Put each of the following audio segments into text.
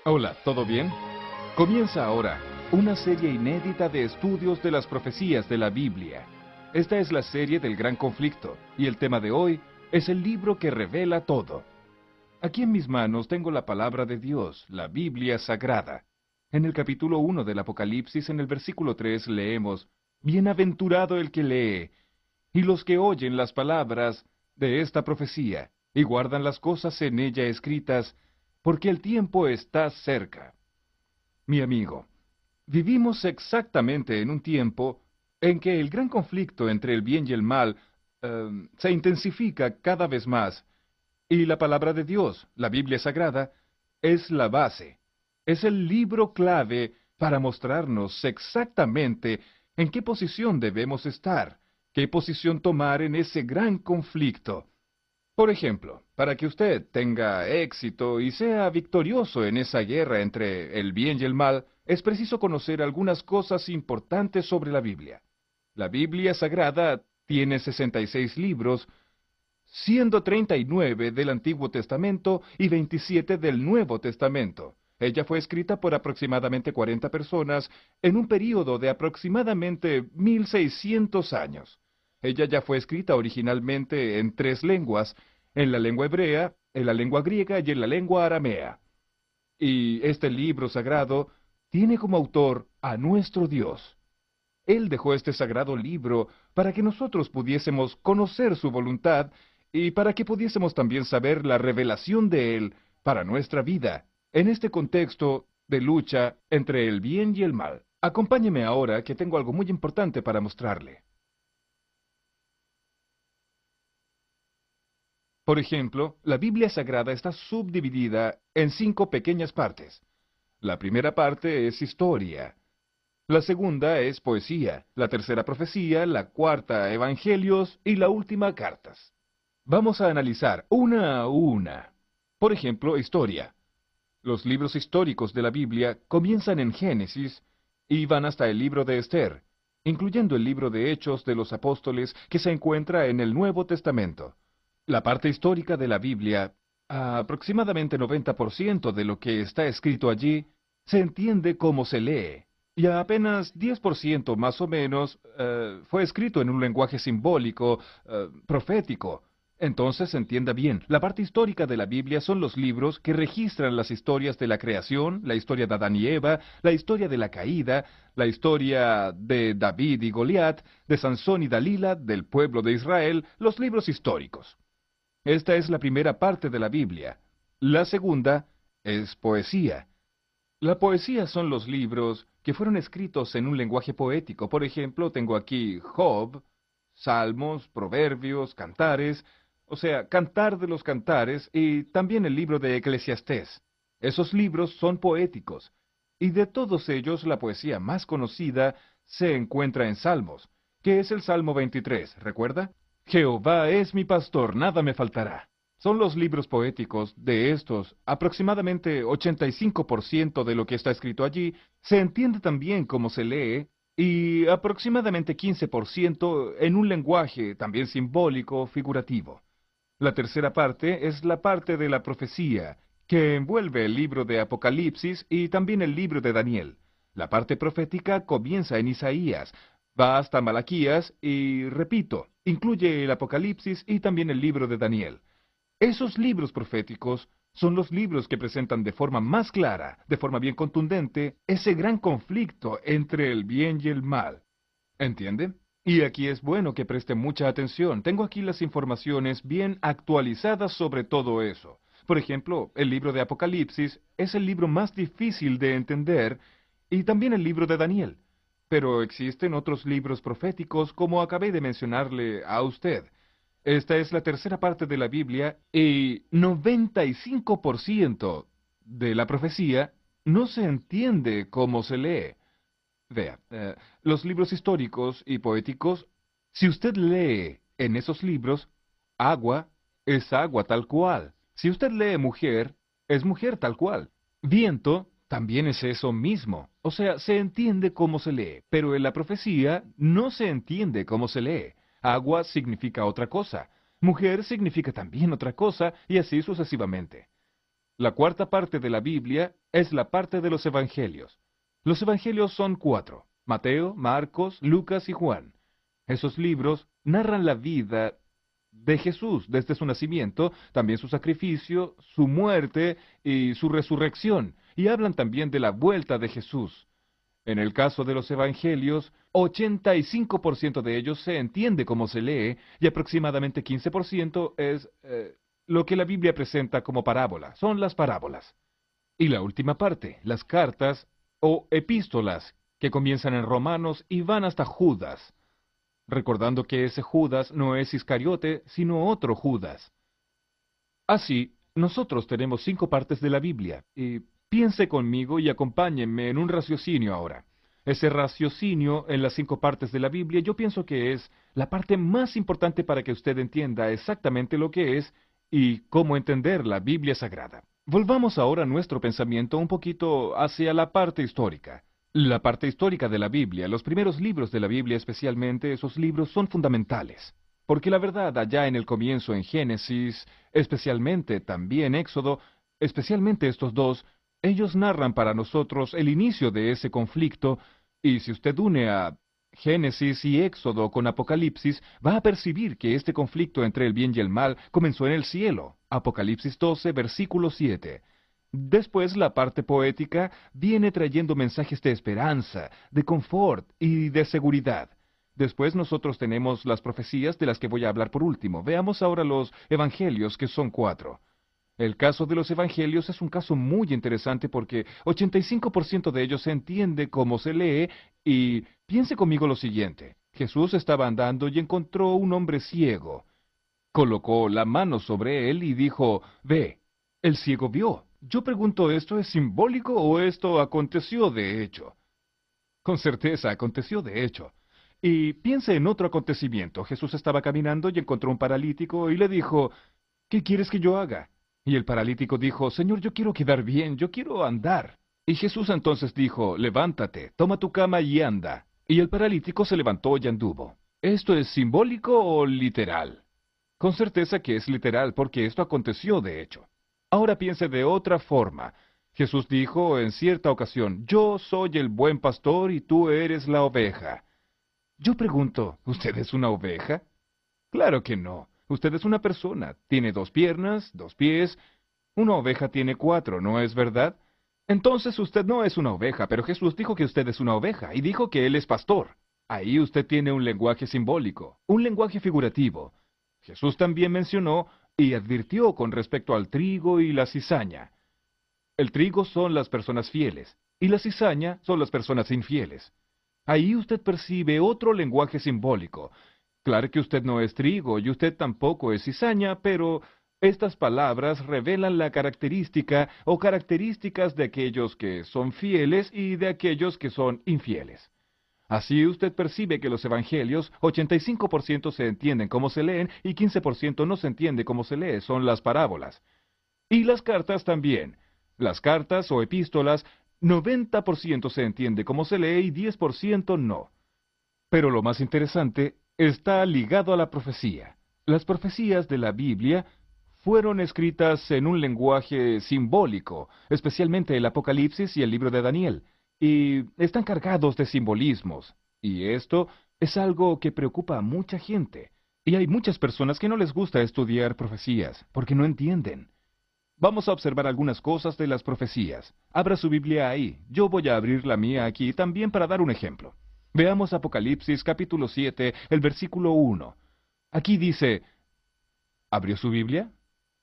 Hola, ¿todo bien? Comienza ahora una serie inédita de estudios de las profecías de la Biblia. Esta es la serie del Gran Conflicto, y el tema de hoy es el libro que revela todo. Aquí en mis manos tengo la palabra de Dios, la Biblia Sagrada. En el capítulo 1 del Apocalipsis, en el versículo 3, leemos, Bienaventurado el que lee, y los que oyen las palabras de esta profecía, y guardan las cosas en ella escritas, porque el tiempo está cerca. Mi amigo, vivimos exactamente en un tiempo en que el gran conflicto entre el bien y el mal se intensifica cada vez más, y la palabra de Dios, la Biblia Sagrada, es la base, es el libro clave para mostrarnos exactamente en qué posición debemos estar, qué posición tomar en ese gran conflicto. Por ejemplo, para que usted tenga éxito y sea victorioso en esa guerra entre el bien y el mal, es preciso conocer algunas cosas importantes sobre la Biblia. La Biblia Sagrada tiene 66 libros, siendo 39 del Antiguo Testamento y 27 del Nuevo Testamento. Ella fue escrita por aproximadamente 40 personas en un período de aproximadamente 1600 años. Ella ya fue escrita originalmente en tres lenguas, en la lengua hebrea, en la lengua griega y en la lengua aramea. Y este libro sagrado tiene como autor a nuestro Dios. Él dejó este sagrado libro para que nosotros pudiésemos conocer su voluntad y para que pudiésemos también saber la revelación de Él para nuestra vida, en este contexto de lucha entre el bien y el mal. Acompáñeme ahora que tengo algo muy importante para mostrarle. Por ejemplo, la Biblia Sagrada está subdividida en 5 pequeñas partes. La primera parte es historia. La segunda es poesía, la tercera profecía, la cuarta evangelios y la última cartas. Vamos a analizar una a una. Por ejemplo, historia. Los libros históricos de la Biblia comienzan en Génesis y van hasta el libro de Esther, incluyendo el libro de Hechos de los Apóstoles que se encuentra en el Nuevo Testamento. La parte histórica de la Biblia, aproximadamente 90% de lo que está escrito allí, se entiende como se lee, y apenas 10% más o menos fue escrito en un lenguaje simbólico, profético. Entonces, entienda bien, la parte histórica de la Biblia son los libros que registran las historias de la creación, la historia de Adán y Eva, la historia de la caída, la historia de David y Goliat, de Sansón y Dalila, del pueblo de Israel, los libros históricos. Esta es la primera parte de la Biblia. La segunda es poesía. La poesía son los libros que fueron escritos en un lenguaje poético. Por ejemplo, tengo aquí Job, Salmos, Proverbios, Cantares, o sea, Cantar de los Cantares, y también el libro de Eclesiastés. Esos libros son poéticos, y de todos ellos la poesía más conocida se encuentra en Salmos, que es el Salmo 23, ¿recuerda? Jehová es mi pastor, nada me faltará. Son los libros poéticos de estos, aproximadamente 85% de lo que está escrito allí, se entiende también como se lee, y aproximadamente 15% en un lenguaje también simbólico, figurativo. La tercera parte es la parte de la profecía, que envuelve el libro de Apocalipsis y también el libro de Daniel. La parte profética comienza en Isaías, va hasta Malaquías y, repito, incluye el Apocalipsis y también el libro de Daniel. Esos libros proféticos son los libros que presentan de forma más clara, de forma bien contundente, ese gran conflicto entre el bien y el mal. ¿Entiende? Y aquí es bueno que preste mucha atención. Tengo aquí las informaciones bien actualizadas sobre todo eso. Por ejemplo, el libro de Apocalipsis es el libro más difícil de entender y también el libro de Daniel. Pero existen otros libros proféticos como acabé de mencionarle a usted. Esta es la tercera parte de la Biblia y 95% de la profecía no se entiende cómo se lee. Vea, los libros históricos y poéticos, si usted lee en esos libros, agua es agua tal cual. Si usted lee mujer, es mujer tal cual. Viento también es eso mismo. O sea, se entiende cómo se lee, pero en la profecía no se entiende cómo se lee. Agua significa otra cosa. Mujer significa también otra cosa, y así sucesivamente. La cuarta parte de la Biblia es la parte de los Evangelios. Los Evangelios son 4: Mateo, Marcos, Lucas y Juan. Esos libros narran la vida de Jesús desde su nacimiento, también su sacrificio, su muerte y su resurrección, y hablan también de la vuelta de Jesús. En el caso de los Evangelios, 85% de ellos se entiende como se lee y aproximadamente 15% es lo que la Biblia presenta como parábola. Son las parábolas. Y la última parte, las cartas o epístolas, que comienzan en Romanos y van hasta Judas, recordando que ese Judas no es Iscariote, sino otro Judas. Así, nosotros tenemos 5 partes de la Biblia, y piense conmigo y acompáñenme en un raciocinio ahora. Ese raciocinio en las 5 partes de la Biblia yo pienso que es la parte más importante para que usted entienda exactamente lo que es y cómo entender la Biblia Sagrada. Volvamos ahora nuestro pensamiento un poquito hacia la parte histórica. La parte histórica de la Biblia, los primeros libros de la Biblia especialmente, esos libros son fundamentales. Porque la verdad, allá en el comienzo en Génesis, especialmente también Éxodo, especialmente estos dos, ellos narran para nosotros el inicio de ese conflicto, y si usted une a Génesis y Éxodo con Apocalipsis, va a percibir que este conflicto entre el bien y el mal comenzó en el cielo. Apocalipsis 12, versículo 7. Después la parte poética viene trayendo mensajes de esperanza, de confort y de seguridad. Después nosotros tenemos las profecías de las que voy a hablar por último. Veamos ahora los evangelios, que son 4. El caso de los evangelios es un caso muy interesante porque 85% de ellos se entiende cómo se lee y piense conmigo lo siguiente. Jesús estaba andando y encontró un hombre ciego. Colocó la mano sobre él y dijo, «Ve». El ciego vio. Yo pregunto, ¿esto es simbólico o esto aconteció de hecho? Con certeza aconteció de hecho. Y piense en otro acontecimiento. Jesús estaba caminando y encontró un paralítico y le dijo, «¿Qué quieres que yo haga?». Y el paralítico dijo, «Señor, yo quiero quedar bien, yo quiero andar». Y Jesús entonces dijo, «Levántate, toma tu cama y anda». Y el paralítico se levantó y anduvo. ¿Esto es simbólico o literal? Con certeza que es literal, porque esto aconteció de hecho. Ahora piense de otra forma. Jesús dijo en cierta ocasión, «Yo soy el buen pastor y tú eres la oveja». Yo pregunto, ¿usted es una oveja? Claro que no. Usted es una persona. Tiene 2 piernas, 2 pies. Una oveja tiene 4, ¿no es verdad? Entonces usted no es una oveja, pero Jesús dijo que usted es una oveja y dijo que Él es pastor. Ahí usted tiene un lenguaje simbólico, un lenguaje figurativo. Jesús también mencionó y advirtió con respecto al trigo y la cizaña. El trigo son las personas fieles y la cizaña son las personas infieles. Ahí usted percibe otro lenguaje simbólico. Claro que usted no es trigo y usted tampoco es cizaña, pero estas palabras revelan la característica o características de aquellos que son fieles y de aquellos que son infieles. Así usted percibe que los evangelios, 85% se entienden como se leen y 15% no se entiende cómo se lee, son las parábolas. Y las cartas también. Las cartas o epístolas, 90% se entiende cómo se lee y 10% no. Pero lo más interesante está ligado a la profecía. Las profecías de la Biblia fueron escritas en un lenguaje simbólico, especialmente el Apocalipsis y el libro de Daniel, y están cargados de simbolismos. Y esto es algo que preocupa a mucha gente. Y hay muchas personas que no les gusta estudiar profecías, porque no entienden. Vamos a observar algunas cosas de las profecías. Abra su Biblia ahí. Yo voy a abrir la mía aquí también para dar un ejemplo. Veamos Apocalipsis capítulo 7, el versículo 1. Aquí dice, ¿abrió su Biblia?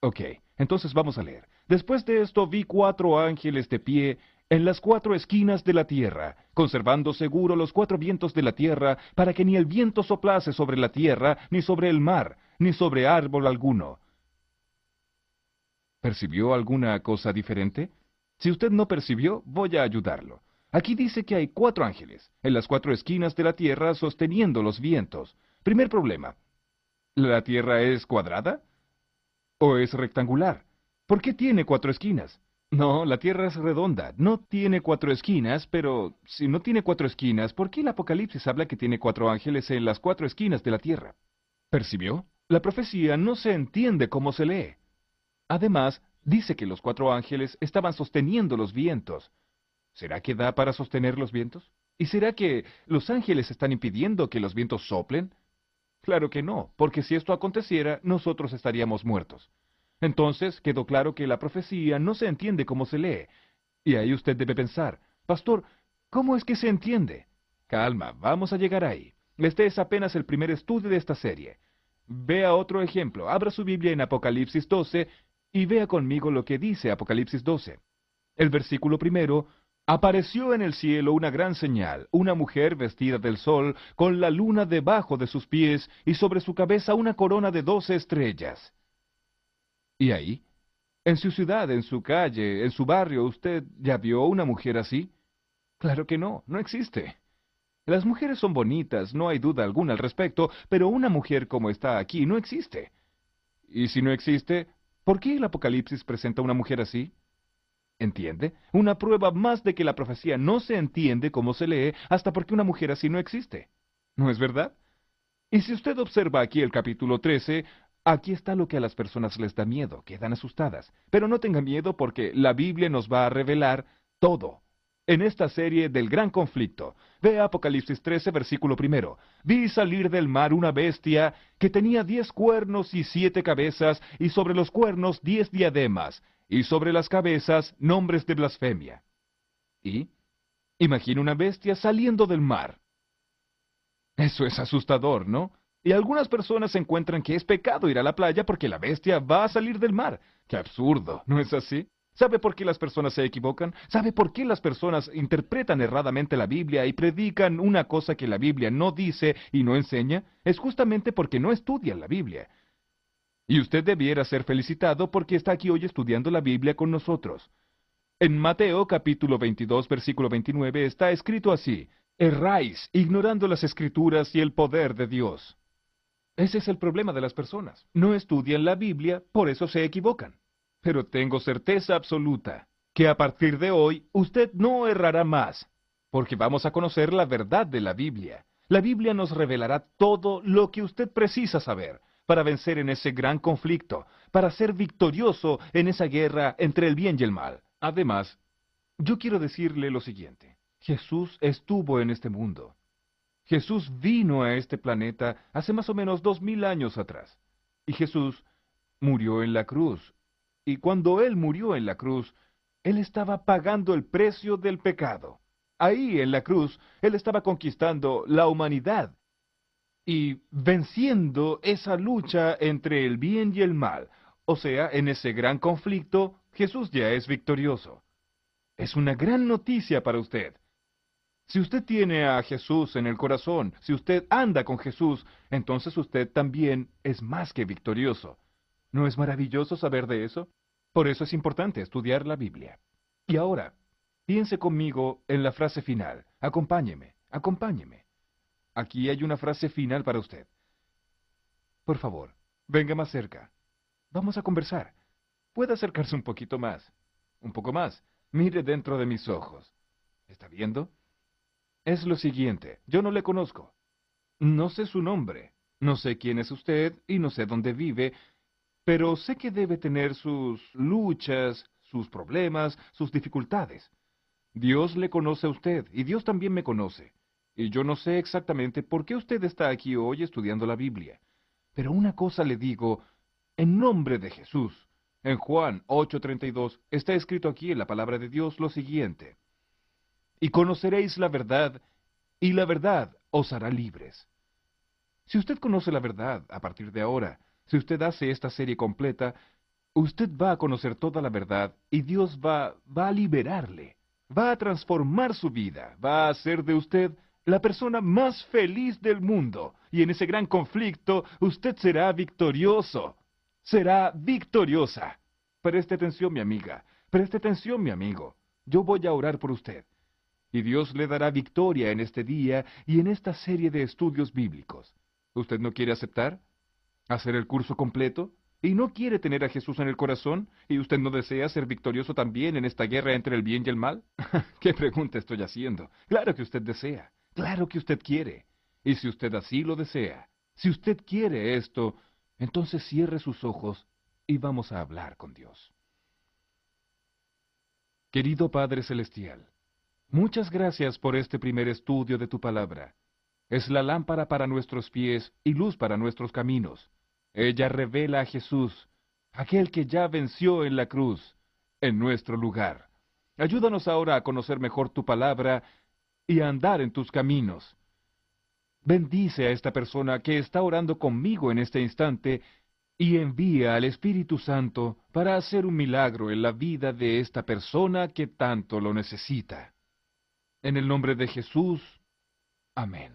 Ok, entonces vamos a leer. Después de esto vi 4 ángeles de pie en las 4 esquinas de la tierra, conservando seguro los 4 vientos de la tierra, para que ni el viento soplase sobre la tierra, ni sobre el mar, ni sobre árbol alguno. ¿Percibió alguna cosa diferente? Si usted no percibió, voy a ayudarlo. Aquí dice que hay 4 ángeles, en las 4 esquinas de la tierra sosteniendo los vientos. Primer problema. ¿La tierra es cuadrada? ¿O es rectangular? ¿Por qué tiene 4 esquinas? No, la tierra es redonda. No tiene 4 esquinas, pero si no tiene 4 esquinas, ¿por qué el Apocalipsis habla que tiene 4 ángeles en las 4 esquinas de la tierra? ¿Percibió? La profecía no se entiende cómo se lee. Además, Dice que los 4 ángeles estaban sosteniendo los vientos. ¿Será que da para sostener los vientos? ¿Y será que los ángeles están impidiendo que los vientos soplen? Claro que no, porque si esto aconteciera, nosotros estaríamos muertos. Entonces quedó claro que la profecía no se entiende como se lee. Y ahí usted debe pensar, Pastor, ¿cómo es que se entiende? Calma, vamos a llegar ahí. Este es apenas el primer estudio de esta serie. Vea otro ejemplo. Abra su Biblia en Apocalipsis 12 y vea conmigo lo que dice Apocalipsis 12. El versículo primero: apareció en el cielo una gran señal, una mujer vestida del sol, con la luna debajo de sus pies, y sobre su cabeza una corona de 12 estrellas. ¿Y ahí? ¿En su ciudad, en su calle, en su barrio, usted ya vio una mujer así? Claro que no, no existe. Las mujeres son bonitas, no hay duda alguna al respecto, pero una mujer como está aquí no existe. Y si no existe, ¿por qué el Apocalipsis presenta una mujer así? ¿Entiende? Una prueba más de que la profecía no se entiende como se lee hasta porque una mujer así no existe. ¿No es verdad? Y si usted observa aquí el capítulo 13, aquí está lo que a las personas les da miedo, quedan asustadas. Pero no tenga miedo porque la Biblia nos va a revelar todo. En esta serie del gran conflicto, ve Apocalipsis 13, versículo primero. Vi salir del mar una bestia que tenía 10 cuernos y 7 cabezas, y sobre los cuernos 10 diademas, y sobre las cabezas nombres de blasfemia. Y imagina una bestia saliendo del mar. Eso es asustador, ¿no? Y algunas personas encuentran que es pecado ir a la playa porque la bestia va a salir del mar. ¡Qué absurdo! ¿No es así? ¿Sabe por qué las personas se equivocan? ¿Sabe por qué las personas interpretan erradamente la Biblia y predican una cosa que la Biblia no dice y no enseña? Es justamente porque no estudian la Biblia. Y usted debiera ser felicitado porque está aquí hoy estudiando la Biblia con nosotros. En Mateo capítulo 22, versículo 29 está escrito así: erráis, ignorando las Escrituras y el poder de Dios. Ese es el problema de las personas. No estudian la Biblia, por eso se equivocan. Pero tengo certeza absoluta que a partir de hoy usted no errará más, porque vamos a conocer la verdad de la Biblia. La Biblia nos revelará todo lo que usted precisa saber para vencer en ese gran conflicto, para ser victorioso en esa guerra entre el bien y el mal. Además, yo quiero decirle lo siguiente. Jesús estuvo en este mundo. Jesús vino a este planeta hace más o menos 2000 años atrás. Y Jesús murió en la cruz. Y cuando Él murió en la cruz, Él estaba pagando el precio del pecado. Ahí en la cruz, Él estaba conquistando la humanidad y venciendo esa lucha entre el bien y el mal. O sea, en ese gran conflicto, Jesús ya es victorioso. Es una gran noticia para usted. Si usted tiene a Jesús en el corazón, si usted anda con Jesús, entonces usted también es más que victorioso. ¿No es maravilloso saber de eso? Por eso es importante estudiar la Biblia. Y ahora, piense conmigo en la frase final. Acompáñeme, acompáñeme. Aquí hay una frase final para usted. Por favor, venga más cerca. Vamos a conversar. Puede acercarse un poquito más. Un poco más. Mire dentro de mis ojos. ¿Está viendo? Es lo siguiente, yo no le conozco. No sé su nombre, no sé quién es usted y no sé dónde vive, pero sé que debe tener sus luchas, sus problemas, sus dificultades. Dios le conoce a usted y Dios también me conoce. Y yo no sé exactamente por qué usted está aquí hoy estudiando la Biblia. Pero una cosa le digo, en nombre de Jesús. En Juan 8:32 está escrito aquí en la palabra de Dios lo siguiente: y conoceréis la verdad, y la verdad os hará libres. Si usted conoce la verdad a partir de ahora, si usted hace esta serie completa, usted va a conocer toda la verdad y Dios va a liberarle, va a transformar su vida, va a hacer de usted la persona más feliz del mundo. Y en ese gran conflicto, usted será victorioso, será victoriosa. Preste atención, mi amiga, preste atención, mi amigo. Yo voy a orar por usted. Y Dios le dará victoria en este día y en esta serie de estudios bíblicos. ¿Usted no quiere aceptar? ¿Hacer el curso completo? ¿Y no quiere tener a Jesús en el corazón? ¿Y usted no desea ser victorioso también en esta guerra entre el bien y el mal? ¿Qué pregunta estoy haciendo? Claro que usted desea. Claro que usted quiere. Y si usted así lo desea, si usted quiere esto, entonces cierre sus ojos y vamos a hablar con Dios. Querido Padre Celestial, muchas gracias por este primer estudio de tu palabra. Es la lámpara para nuestros pies y luz para nuestros caminos. Ella revela a Jesús, aquel que ya venció en la cruz, en nuestro lugar. Ayúdanos ahora a conocer mejor tu palabra y a andar en tus caminos. Bendice a esta persona que está orando conmigo en este instante y envía al Espíritu Santo para hacer un milagro en la vida de esta persona que tanto lo necesita. En el nombre de Jesús. Amén.